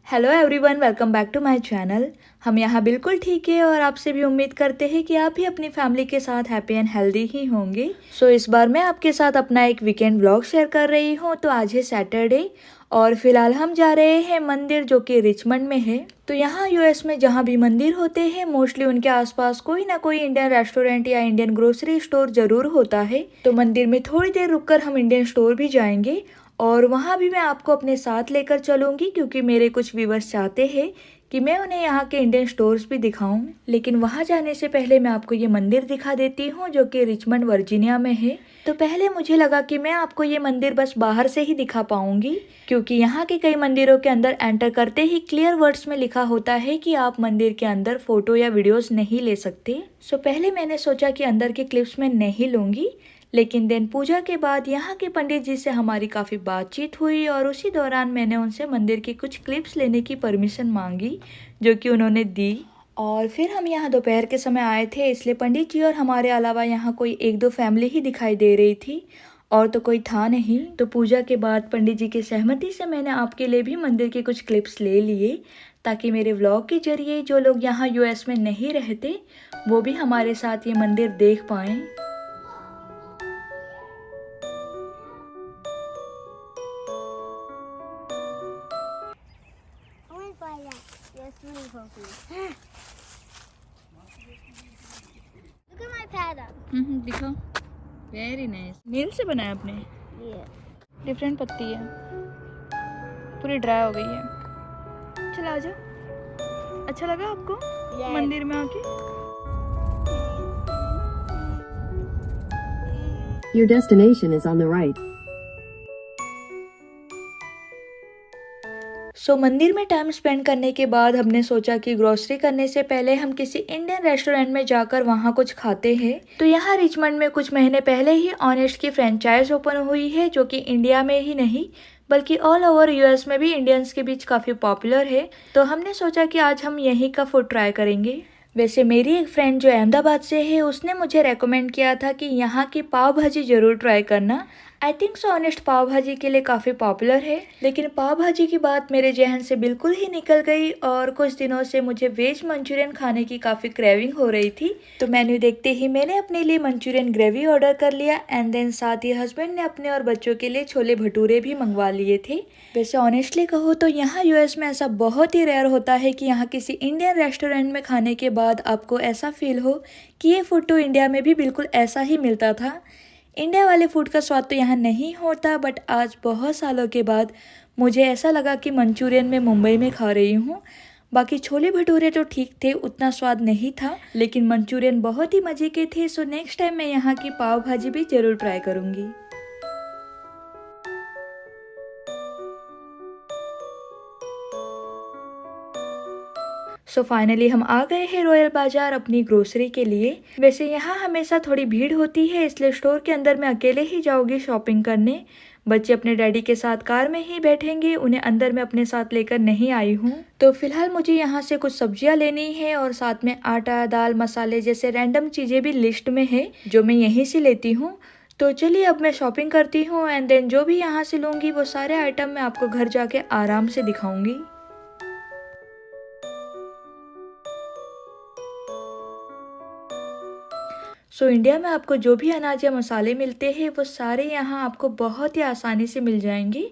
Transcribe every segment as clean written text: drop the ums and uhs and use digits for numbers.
Hello everyone, welcome back to my channel. हम यहाँ बिल्कुल ठीक है और आपसे भी उम्मीद करते हैं कि आप भी अपनी फैमिली के साथ हैप्पी एंड हेल्दी ही होंगे। सो इस बार मैं आपके साथ अपना एक वीकेंड व्लॉग शेयर कर रही हूँ। तो आज है सैटरडे और फिलहाल हम जा रहे हैं मंदिर जो कि रिचमंड में है। तो यहाँ यूएस में जहाँ भी मंदिर होते हैं मोस्टली उनके आसपास कोई ना कोई इंडियन रेस्टोरेंट या इंडियन ग्रोसरी स्टोर जरूर होता है। तो मंदिर में थोड़ी देर रुककर हम इंडियन स्टोर भी जाएंगे और वहाँ भी मैं आपको अपने साथ लेकर चलूँगी क्योंकि मेरे कुछ व्यूवर्स चाहते हैं कि मैं उन्हें यहाँ के इंडियन स्टोर्स भी दिखाऊं। लेकिन वहाँ जाने से पहले मैं आपको ये मंदिर दिखा देती हूँ जो कि रिचमंड वर्जीनिया में है। तो पहले मुझे लगा कि मैं आपको ये मंदिर बस बाहर से ही दिखा पाऊंगी क्योंकि यहाँ के कई मंदिरों के अंदर एंटर करते ही क्लियर वर्ड्स में लिखा होता है कि आप मंदिर के अंदर फोटो या वीडियोस नहीं ले सकते। सो पहले मैंने सोचा कि अंदर के क्लिप्स में नहीं लूंगी, लेकिन दिन पूजा के बाद यहाँ के पंडित जी से हमारी काफ़ी बातचीत हुई और उसी दौरान मैंने उनसे मंदिर की कुछ क्लिप्स लेने की परमिशन मांगी जो कि उन्होंने दी। और फिर हम यहाँ दोपहर के समय आए थे, इसलिए पंडित जी और हमारे अलावा यहाँ कोई एक दो फैमिली ही दिखाई दे रही थी और तो कोई था नहीं। तो पूजा के बाद पंडित जी की सहमति से मैंने आपके लिए भी मंदिर के कुछ क्लिप्स ले लिए ताकि मेरे व्लॉग के जरिए जो लोग यहाँ यूएस में नहीं रहते वो भी हमारे साथ ये मंदिर देख पाएँ। Swimming pool. Look at my paddle. दिखाओ। Very nice. नील से बनाया आपने? Yeah. डिफरेंट पत्ती है, पूरी ड्राई हो गई है। चला आ जाओ। अच्छा लगा आपको Yeah. मंदिर में आके? Your destination is on the right. सो मंदिर में टाइम स्पेंड करने के बाद हमने सोचा कि ग्रोसरी करने से पहले हम किसी इंडियन रेस्टोरेंट में जाकर वहाँ कुछ खाते हैं। तो यहाँ रिचमंड में कुछ महीने पहले ही ऑनेस्ट की फ्रेंचाइज ओपन हुई है जो कि इंडिया में ही नहीं बल्कि ऑल ओवर यूएस में भी इंडियंस के बीच काफ़ी पॉपुलर है। तो हमने सोचा कि आज हम यहीं का फूड ट्राई करेंगे। वैसे मेरी एक फ्रेंड जो अहमदाबाद से है उसने मुझे रेकमेंड किया था कि यहाँ की पाव भाजी ज़रूर ट्राई करना। आई थिंक सो ऑनेस्ट पाव भाजी के लिए काफ़ी पॉपुलर है, लेकिन पाव भाजी की बात मेरे जहन से बिल्कुल ही निकल गई और कुछ दिनों से मुझे वेज मंचूरियन खाने की काफ़ी क्रेविंग हो रही थी। तो मेन्यू देखते ही मैंने अपने लिए मंचूरियन ग्रेवी ऑर्डर कर लिया एंड देन साथ ही हस्बैंड ने अपने और बच्चों के लिए छोले भटूरे भी मंगवा लिए थे। वैसे ऑनेस्टली कहो तो यहाँ यूएस में ऐसा बहुत ही रेयर होता है कि यहाँ किसी इंडियन रेस्टोरेंट में खाने के बाद आपको ऐसा फील हो कि ये फूड तो इंडिया में भी बिल्कुल ऐसा ही मिलता था। इंडिया वाले फूड का स्वाद तो यहाँ नहीं होता, बट आज बहुत सालों के बाद मुझे ऐसा लगा कि मंचूरियन मैं मुंबई में खा रही हूँ। बाकी छोले भटूरे तो ठीक थे, उतना स्वाद नहीं था, लेकिन मंचूरियन बहुत ही मज़े के थे। सो नेक्स्ट टाइम मैं यहाँ की पाव भाजी भी ज़रूर ट्राई करूँगी। सो फाइनली हम आ गए हैं रॉयल बाजार अपनी ग्रोसरी के लिए। वैसे यहाँ हमेशा थोड़ी भीड़ होती है, इसलिए स्टोर के अंदर मैं अकेले ही जाऊँगी शॉपिंग करने। बच्चे अपने डैडी के साथ कार में ही बैठेंगे, उन्हें अंदर मैं अपने साथ लेकर नहीं आई हूँ। तो फिलहाल मुझे यहाँ से कुछ सब्जियाँ लेनी है और साथ में आटा, दाल, मसाले जैसे रैंडम चीज़ें भी लिस्ट में है जो मैं यहीं से लेती हूँ। तो चलिए अब मैं शॉपिंग करती हूँ एंड देन जो भी यहाँ से लूँगी वो सारे आइटम मैं आपको घर जाके आराम से दिखाऊँगी। सो इंडिया में आपको जो भी अनाज या मसाले मिलते हैं वो सारे यहाँ आपको बहुत ही आसानी से मिल जाएंगे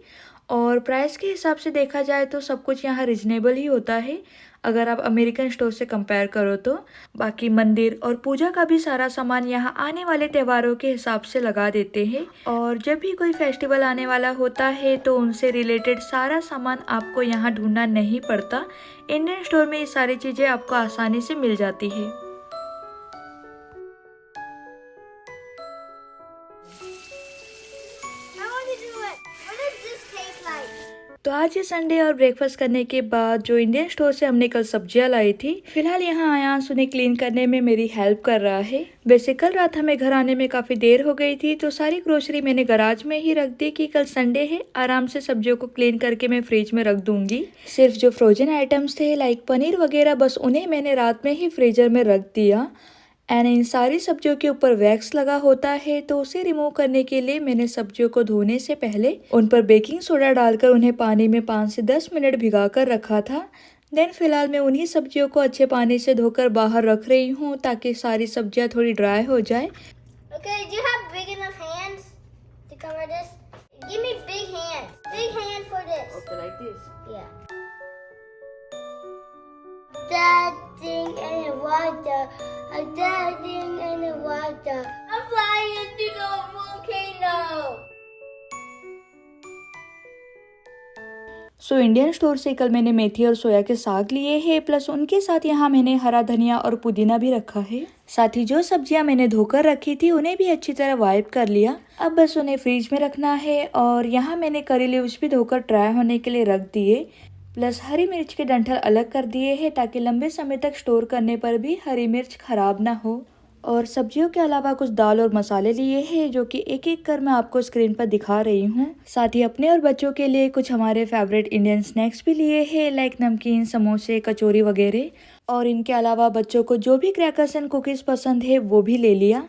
और प्राइस के हिसाब से देखा जाए तो सब कुछ यहाँ रिजनेबल ही होता है अगर आप अमेरिकन स्टोर से कंपेयर करो तो। बाकी मंदिर और पूजा का भी सारा सामान यहाँ आने वाले त्योहारों के हिसाब से लगा देते हैं और जब भी कोई फेस्टिवल आने वाला होता है तो उनसे रिलेटेड सारा सामान आपको यहाँ ढूंढना नहीं पड़ता। इंडियन स्टोर में ये सारी चीज़ें आपको आसानी से मिल जाती है। तो आज ये संडे और ब्रेकफास्ट करने के बाद जो इंडियन स्टोर से हमने कल सब्जियां लाई थी, फिलहाल यहाँ आयांश उन्हें क्लीन करने में मेरी हेल्प कर रहा है। वैसे कल रात हमें घर आने में काफ़ी देर हो गई थी तो सारी ग्रोसरी मैंने गराज में ही रख दी कि कल संडे है, आराम से सब्जियों को क्लीन करके मैं फ्रिज में रख दूंगी। सिर्फ जो फ्रोजन आइटम्स थे लाइक पनीर वगैरह बस उन्हें मैंने रात में ही फ्रीजर में रख दिया एंड इन सारी सब्जियों के ऊपर वैक्स लगा होता है, तो उसे रिमूव करने के लिए मैंने सब्जियों को धोने से पहले उन पर बेकिंग सोडा डालकर उन्हें पानी में 5 से 10 मिनट भिगा कर रखा था। देन फिलहाल मैं उन्हीं सब्जियों को अच्छे पानी से धोकर बाहर रख रही हूँ ताकि सारी सब्जियाँ थोड़ी ड्राई हो जाए। Okay, do you have big enough hands to cover this? Give me big hands. Big hand for this. Okay, like this. Yeah. Dancing in the water. I'm dancing in the water. I'm flying to the volcano. So Indian store से कल मैंने मेथी और सोया के साग लिए हैं, plus उनके साथ यहाँ मैंने हरा धनिया और पुदीना भी रखा है। साथ ही जो सब्जियाँ मैंने धोकर रखी थी उन्हें भी अच्छी तरह वाइप कर लिया। अब बस उन्हें फ्रिज में रखना है। और यहाँ मैंने करी लीव्स भी धोकर ड्राई होने के लिए रख दिए, प्लस हरी मिर्च के डंठल अलग कर दिए हैं ताकि लंबे समय तक स्टोर करने पर भी हरी मिर्च खराब ना हो। और सब्जियों के अलावा कुछ दाल और मसाले लिए हैं जो कि एक एक कर मैं आपको स्क्रीन पर दिखा रही हूँ। साथ ही अपने और बच्चों के लिए कुछ हमारे फेवरेट इंडियन स्नैक्स भी लिए हैं, लाइक नमकीन, समोसे, कचौरी वगैरह। और इनके अलावा बच्चों को जो भी क्रैकर्स एंड कुकीज़ पसंद है वो भी ले लिया।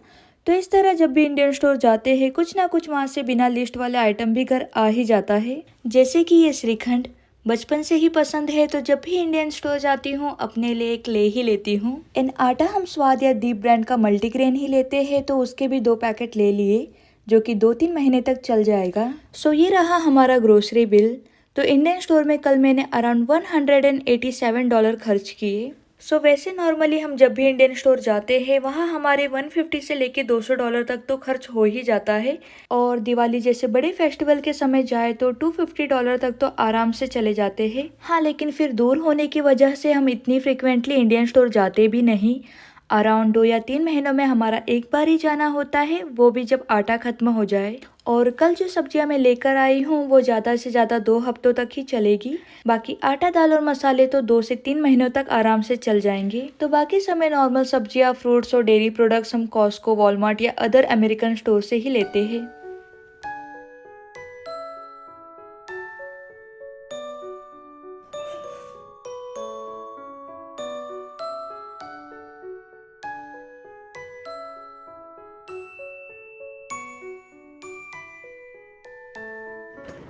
तो इस तरह जब भी इंडियन स्टोर जाते हैं कुछ ना कुछ वहाँ से बिना लिस्ट वाले आइटम भी घर आ ही जाता है। जैसे कि ये श्रीखंड बचपन से ही पसंद है, तो जब भी इंडियन स्टोर जाती हूँ अपने लिए एक ले ही लेती हूँ। इन आटा हम स्वाद या दीप ब्रांड का मल्टीग्रेन ही लेते हैं, तो उसके भी 2 पैकेट ले लिए जो कि 2-3 महीने तक चल जाएगा। सो ये रहा हमारा ग्रोसरी बिल। तो इंडियन स्टोर में कल मैंने अराउंड $187 खर्च किए। सो वैसे नॉर्मली हम जब भी इंडियन स्टोर जाते हैं वहाँ हमारे 150 से लेके $200 तक तो खर्च हो ही जाता है। और दिवाली जैसे बड़े फेस्टिवल के समय जाए तो $250 तक तो आराम से चले जाते हैं। हाँ, लेकिन फिर दूर होने की वजह से हम इतनी फ्रिक्वेंटली इंडियन स्टोर जाते भी नहीं। अराउंड 2 या 3 महीनों में हमारा एक बार ही जाना होता है, वो भी जब आटा खत्म हो जाए। और कल जो सब्जियां मैं लेकर आई हूँ वो ज़्यादा से ज़्यादा 2 हफ्तों तक ही चलेगी। बाकी आटा, दाल और मसाले तो 2 से 3 महीनों तक आराम से चल जाएंगे। तो बाकी समय नॉर्मल सब्जियां, फ्रूट्स और डेयरी प्रोडक्ट्स हम कॉस्को, वॉलमार्ट या अदर अमेरिकन स्टोर से ही लेते हैं।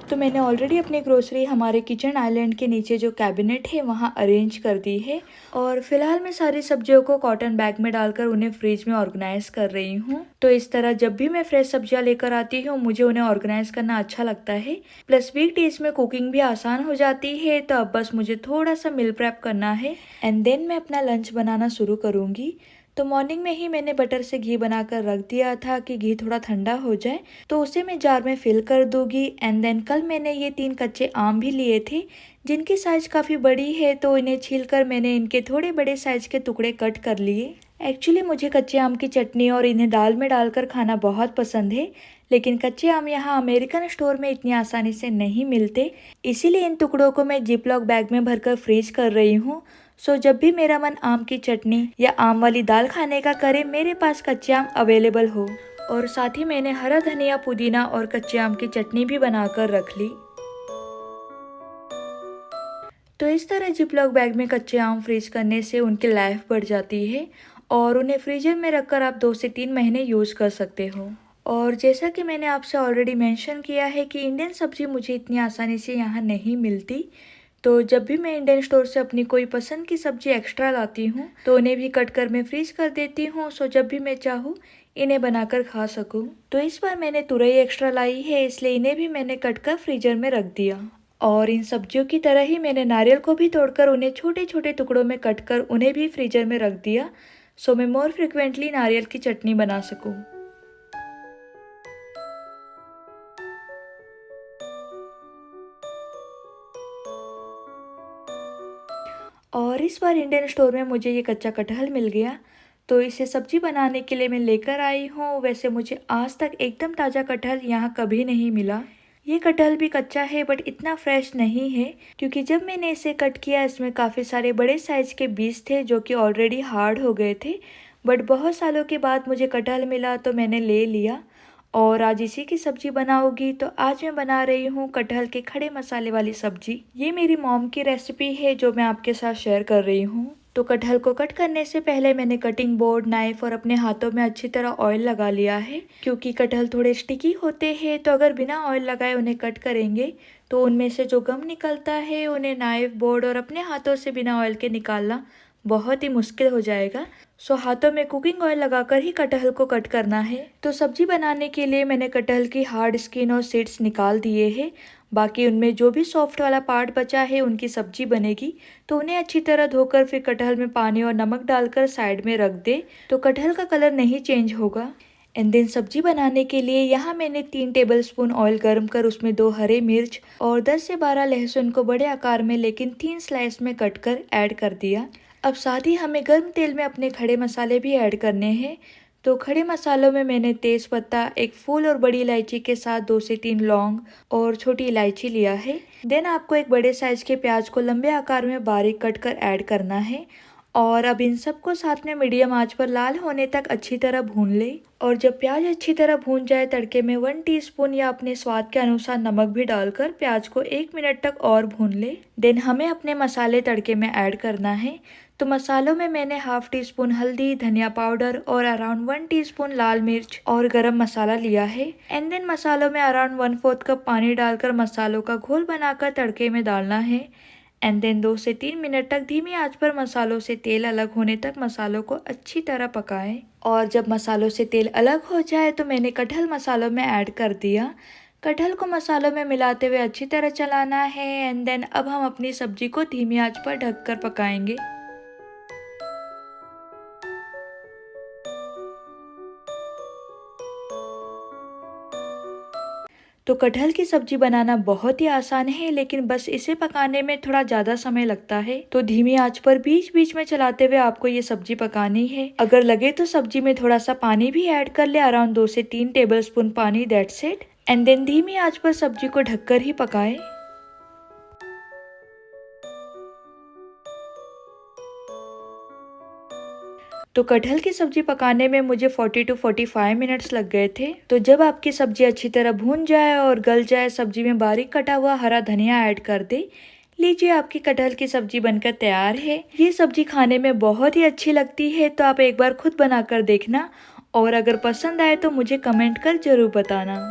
तो मैंने ऑलरेडी अपनी ग्रोसरी हमारे किचन आइलैंड के नीचे जो कैबिनेट है वहाँ अरेंज कर दी है। और फिलहाल मैं सारी सब्जियों को कॉटन बैग में डालकर उन्हें फ्रिज में ऑर्गेनाइज कर रही हूँ। तो इस तरह जब भी मैं फ्रेश सब्जियाँ लेकर आती हूँ मुझे उन्हें ऑर्गेनाइज करना अच्छा लगता है। प्लस वीक डेज में कुकिंग भी आसान हो जाती है। तो अब बस मुझे थोड़ा सा मील प्रेप करना है एंड देन मैं अपना लंच बनाना शुरू करूँगी। तो मॉर्निंग में ही मैंने बटर से घी बनाकर रख दिया था कि घी थोड़ा ठंडा हो जाए तो उसे मैं जार में फिल कर दूंगी। एंड देन कल मैंने ये 3 कच्चे आम भी लिए थे जिनकी साइज़ काफ़ी बड़ी है, तो इन्हें छीलकर मैंने इनके थोड़े बड़े साइज़ के टुकड़े कट कर लिए। एक्चुअली मुझे कच्चे आम की चटनी और इन्हें दाल में डालकर खाना बहुत पसंद है, लेकिन कच्चे आम यहाँ अमेरिकन स्टोर में इतनी आसानी से नहीं मिलते, इसीलिए इन टुकड़ों को मैं जिपलॉक बैग में भरकर फ्रीज कर रही हूँ। सो जब भी मेरा मन आम की चटनी या आम वाली दाल खाने का करे मेरे पास कच्चे आम अवेलेबल हो। और साथ ही मैंने हरा धनिया, पुदीना और कच्चे आम की चटनी भी बनाकर रख ली। तो इस तरह जिपलॉक बैग में कच्चे आम फ्रीज करने से उनकी लाइफ बढ़ जाती है और उन्हें फ्रीजर में रखकर आप 2 से 3 महीने यूज़ कर सकते हो। और जैसा कि मैंने आपसे ऑलरेडी मेंशन किया है कि इंडियन सब्जी मुझे इतनी आसानी से यहाँ नहीं मिलती, तो जब भी मैं इंडियन स्टोर से अपनी कोई पसंद की सब्जी एक्स्ट्रा लाती हूँ तो उन्हें भी कट कर मैं फ्रीज कर देती हूँ, सो जब भी मैं चाहूँ इन्हें बनाकर खा सकूँ। तो इस बार मैंने तुरई एक्स्ट्रा लाई है, इसलिए इन्हें भी मैंने कट कर फ्रीजर में रख दिया। और इन सब्जियों की तरह ही मैंने नारियल को भी तोड़कर उन्हें छोटे छोटे टुकड़ों में कट कर उन्हें भी फ्रीजर में रख दिया, सो मैं मोर फ्रिक्वेंटली नारियल की चटनी बना सकूँ। और इस बार इंडियन स्टोर में मुझे ये कच्चा कटहल मिल गया, तो इसे सब्जी बनाने के लिए मैं लेकर आई हूँ। वैसे मुझे आज तक एकदम ताज़ा कटहल यहाँ कभी नहीं मिला। ये कटहल भी कच्चा है बट इतना फ्रेश नहीं है, क्योंकि जब मैंने इसे कट किया इसमें काफ़ी सारे बड़े साइज़ के बीज थे जो कि ऑलरेडी हार्ड हो गए थे। बट बहुत सालों के बाद मुझे कटहल मिला तो मैंने ले लिया और आज इसी की सब्जी बनाऊंगी। तो आज मैं बना रही हूँ कटहल के खड़े मसाले वाली सब्जी। ये मेरी मॉम की रेसिपी है जो मैं आपके साथ शेयर कर रही हूँ। तो कटहल को कट करने से पहले मैंने कटिंग बोर्ड, नाइफ और अपने हाथों में अच्छी तरह ऑयल लगा लिया है, क्योंकि कटहल थोड़े स्टिकी होते हैं। तो अगर बिना ऑयल लगाए उन्हें कट करेंगे तो उनमें से जो गम निकलता है उन्हें नाइफ, बोर्ड और अपने हाथों से बिना ऑयल के निकालना बहुत ही मुश्किल हो जाएगा। सो हाथों में कुकिंग ऑयल लगाकर ही कटहल को कट करना है। तो सब्जी बनाने के लिए मैंने कटहल की हार्ड स्किन और सीड्स निकाल दिए हैं। बाकी उनमें जो भी सॉफ्ट वाला पार्ट बचा है उनकी सब्जी बनेगी। तो उन्हें अच्छी तरह धोकर फिर कटहल में पानी और नमक डालकर साइड में रख दे, तो कटहल का कलर नहीं चेंज होगा। एंड देन सब्जी बनाने के लिए यहाँ मैंने 3 टेबलस्पून ऑयल गर्म कर उसमें 2 हरे मिर्च और 10 से 12 लहसुन को बड़े आकार में लेकिन 3 स्लाइस में कट कर ऐड कर दिया। अब साथ ही हमें गर्म तेल में अपने खड़े मसाले भी ऐड करने हैं। तो खड़े मसालों में मैंने तेज पत्ता, एक फूल और बड़ी इलायची के साथ 2 से 3 लौंग और छोटी इलायची लिया है। देन आपको एक बड़े साइज के प्याज को लंबे आकार में बारीक कट कर ऐड करना है। और अब इन सबको साथ में मीडियम आंच पर लाल होने तक अच्छी तरह भून ले। और जब प्याज अच्छी तरह भून जाए, तड़के में 1 टीस्पून या अपने स्वाद के अनुसार नमक भी डालकर प्याज को 1 मिनट तक और भून ले। देन हमें अपने मसाले तड़के में ऐड करना है। तो मसालों में मैंने हाफ टी स्पून हल्दी, धनिया पाउडर और अराउंड 1 टीस्पून लाल मिर्च और गरम मसाला लिया है। एंड देन मसालों में अराउंड 1/4 कप पानी डालकर मसालों का घोल बनाकर तड़के में डालना है। एंड देन 2 से 3 मिनट तक धीमी आंच पर मसालों से तेल अलग होने तक मसालों को अच्छी तरह पकाएं। और जब मसालों से तेल अलग हो जाए तो मैंने कटहल मसालों में ऐड कर दिया। कटहल को मसालों में मिलाते हुए अच्छी तरह चलाना है। एंड देन अब हम अपनी सब्जी को धीमी आंच पर ढककर पकाएंगे। तो कटहल की सब्जी बनाना बहुत ही आसान है, लेकिन बस इसे पकाने में थोड़ा ज़्यादा समय लगता है। तो धीमी आंच पर बीच बीच में चलाते हुए आपको ये सब्जी पकानी है। अगर लगे तो सब्जी में थोड़ा सा पानी भी ऐड कर ले, अराउंड 2 से 3 टेबलस्पून पानी, दैट्स इट। एंड देन धीमी आंच पर सब्जी को ढककर ही पकाएं। तो कटहल की सब्जी पकाने में मुझे 40 to 45 मिनट्स लग गए थे। तो जब आपकी सब्जी अच्छी तरह भून जाए और गल जाए, सब्जी में बारीक कटा हुआ हरा धनिया ऐड कर दे। लीजिए, आपकी कटहल की सब्जी बनकर तैयार है। ये सब्जी खाने में बहुत ही अच्छी लगती है, तो आप एक बार खुद बनाकर देखना और अगर पसंद आए तो मुझे कमेंट कर जरूर बताना।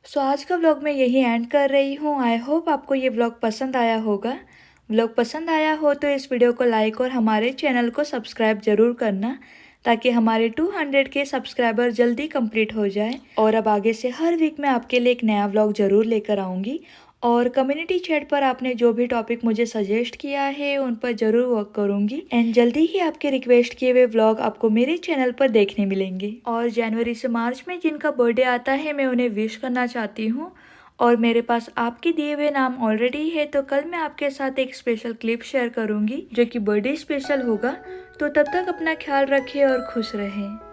सो आज का व्लॉग मैं यही एंड कर रही हूँ। आई होप आपको ये व्लॉग पसंद आया होगा। व्लॉग पसंद आया हो तो इस वीडियो को लाइक और हमारे चैनल को सब्सक्राइब जरूर करना, ताकि हमारे 200 के सब्सक्राइबर जल्दी कंप्लीट हो जाए। और अब आगे से हर वीक मैं आपके लिए एक नया व्लॉग जरूर लेकर आऊँगी। और कम्युनिटी चैट पर आपने जो भी टॉपिक मुझे सजेस्ट किया है उन पर जरूर वर्क करूंगी। एंड जल्दी ही आपके रिक्वेस्ट किए हुए व्लॉग आपको मेरे चैनल पर देखने मिलेंगे। और जनवरी से मार्च में जिनका बर्थडे आता है मैं उन्हें विश करना चाहती हूँ। और मेरे पास आपके दिए हुए नाम ऑलरेडी है, तो कल मैं आपके साथ एक स्पेशल क्लिप शेयर करूंगी जो कि बर्थडे स्पेशल होगा। तो तब तक अपना ख्याल रखें और खुश रहें।